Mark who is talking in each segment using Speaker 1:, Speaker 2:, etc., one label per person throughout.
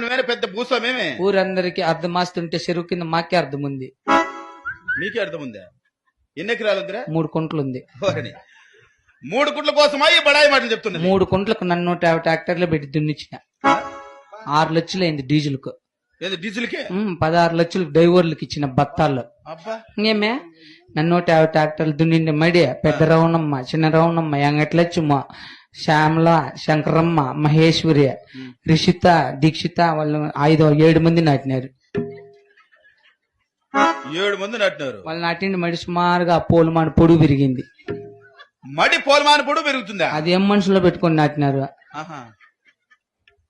Speaker 1: నువ్వేనా పెద్ద భూస్వామేమే?
Speaker 2: ఊరందరికి అర్ధమాస్తుంటే చెరువు కింద మాకే అర్థం ఉంది.
Speaker 1: నీకే అర్థం ఉందా? ఎన్ని ఎకరాలు ఉందిరా?
Speaker 2: 3 కుంటలు ఉంది.
Speaker 1: 3 గుంట్ల కోసమా ఈ బడాయి మాటలు చెప్తున్నా?
Speaker 2: 3 కుంటలకు నన్ను 150 ట్రాక్టర్లు పెట్టి దున్నిచ్చిన. 6 లక్షలు అయింది డీజిల్ కు.
Speaker 1: ఏది డీజిల్ కే?
Speaker 2: 16 లక్షలు డ్రైవర్లకు ఇచ్చిన బత్తాల్లో.
Speaker 1: అబ్బా
Speaker 2: ఇంకేమే నన్ను 150 ట్రాక్టర్లు దున్నిండి మడి పెద్ద రౌనమ్మ, చిన్న రౌనమ్మ, ఎంగట్లచ్చమ్మ, శ్యామల, శంకరమ్మ, మహేశ్వరి, రిషిత, దీక్షిత వాళ్ళు 7 మంది నాటినారు.
Speaker 1: 7 మంది నాటినారు.
Speaker 2: వాళ్ళు నాటిండి మడి సుమారుగా పోలుమాన పొడుగు పెరిగింది.
Speaker 1: మడి పోలమాన పొడుగు పెరుగుతుందా?
Speaker 2: అది ఏం మనుషులో పెట్టుకొని నాటినారు.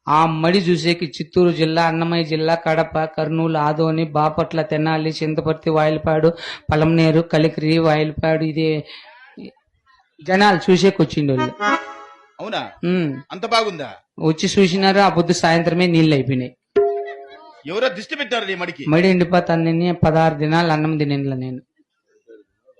Speaker 2: ఆ మడి చూసేకి చిత్తూరు జిల్లా, అన్నమయ్య జిల్లా, కడప, కర్నూలు, ఆదోని, బాపట్ల, తెనాలి, చింతపర్తి, వాయిలపాడు, పలంనేరు, కలికిరి, వాయిలపాడు ఇది జనాలు చూసేకి వచ్చిండు వాళ్ళు.
Speaker 1: అవునా? అంత బాగుందా?
Speaker 2: వచ్చి చూసినారు. ఆ పొద్దు సాయంత్రమే నీళ్లు అయిపోయినాయి.
Speaker 1: ఎవరో దిష్టి పెట్టారు నీ మడికి?
Speaker 2: మడి ఎండిపోతాను. 16 దినాలు అన్నం తినేలా నేను.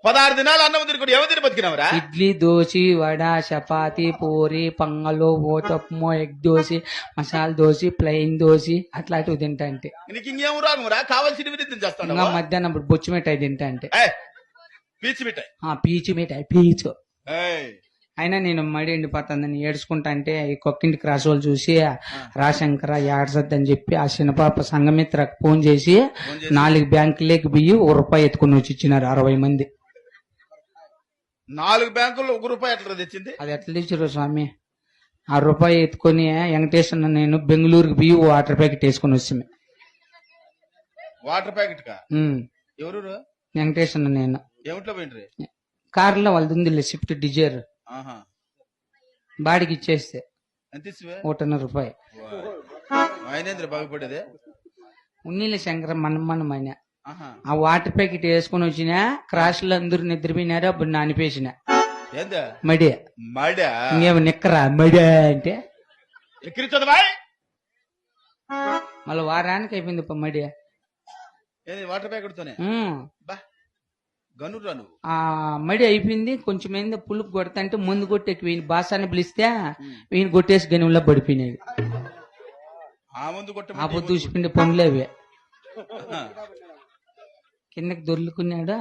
Speaker 1: 16 దినాలు అన్నం తినుకుంటే ఎవరు తిని బతికినవరా?
Speaker 2: ఇడ్లీ, దోశ, వడ, చపాతి, పూరి, పొంగలు, ఓతప్పము, ఎగ్ దోశ, మసాలా దోశ, ప్లెయిన్ దోశ అట్లాంటివి తింటా అంటే.
Speaker 1: నీకు ఇంకేం రానురా? కావాల్సినవి తించేస్తాను.
Speaker 2: ఇంకా మధ్యాహ్నం ఇప్పుడు బొచ్చు మిఠాయి తింటా అంటే.
Speaker 1: పీచు మిఠాయి?
Speaker 2: పీచు మిఠాయి, పీచు. అయినా నేను మడి ఎండిపోతుందని ఏడ్చుకుంటా అంటే ఈ కొక్కింటికి రాసి వాళ్ళు చూసి రాశంకర ఏడ్సద్దని చెప్పి ఆ చిన్నపాప సంఘమిత్రకు ఫోన్ చేసి 4 బ్యాంకులేకి బియ్యి ₹1 ఎత్తుకుని వచ్చి ఇచ్చినారు 60 మంది.
Speaker 1: 4 బ్యాంకుల్లో ₹1 ఎట్లా తెచ్చింది?
Speaker 2: అది ఎట్లా తెచ్చారు స్వామి? ఆ ₹1 ఎత్తుకొని వెంకటేశ్వర నేను బెంగళూరుకి బియ్యి వాటర్ ప్యాకెట్ వేసుకుని వచ్చాము.
Speaker 1: వాటర్ ప్యాకెట్ కా? ఎవరు?
Speaker 2: వెంకటేశ్వర నేను.
Speaker 1: ఏమిట్లో పోయిండ్రి?
Speaker 2: కారులో వాళ్ళది ఉంది స్విఫ్ట్ డిజైర్. బాడికి ఇచ్చేస్తే
Speaker 1: ఎంత ఇచ్చివే?
Speaker 2: ₹1.5.
Speaker 1: ఆయనేంద్ర బాగుపడేదే?
Speaker 2: ఉన్నీళ్ళ శంకర మనమైన ఆ వాటర్ ప్యాకెట్ వేసుకుని వచ్చిన క్రాష్ లో అందరూ నిద్రపోయినారు. అప్పుడు నానిపేసిన మడి ఇంకేమో నిక్కరా మడి అంటే
Speaker 1: ఎక్కిరించదు బాయ్.
Speaker 2: మళ్ళీ వారానికి అయిపోయింది మడి.
Speaker 1: వాటర్ ప్యాకెట్ తోనే గనురా నువ్వు.
Speaker 2: ఆ మడి అయిపోయింది. కొంచెం ఏందో పులుపు కొడతంటే ముందు కొట్టేకి వీని బాసాన్ని పిలిస్తే వీని కొట్టేసి గనుల్లో పడిపోయినాడు. ఆ పొద్దు చూసిపోయింది పనులు అవి. కిందకి దొర్లుకున్నాడు.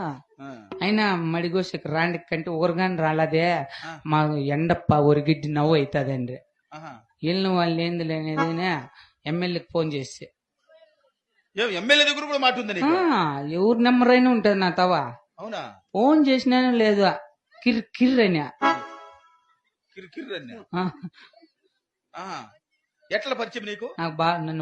Speaker 2: అయినా మడిగోసి రాండి కంటే ఊరగాని రాలేదే మా ఎండప్ప ఒరిగిడ్డి నవ్వు అవుతుందండి. వెళ్ళిన వాళ్ళు ఏంది లేనిది ఎమ్మెల్యేకి ఫోన్ చేస్తే
Speaker 1: ఎమ్మెల్యే దగ్గర కూడా మాట ఉంది.
Speaker 2: ఎవరు నెంబర్ అయినా ఉంటుంది నా తవా.
Speaker 1: అవునా?
Speaker 2: ఫోన్ చేసినాను లేదు కిర్రని
Speaker 1: ఎట్లా పరిచయం నీకు?
Speaker 2: నాకు నన్ను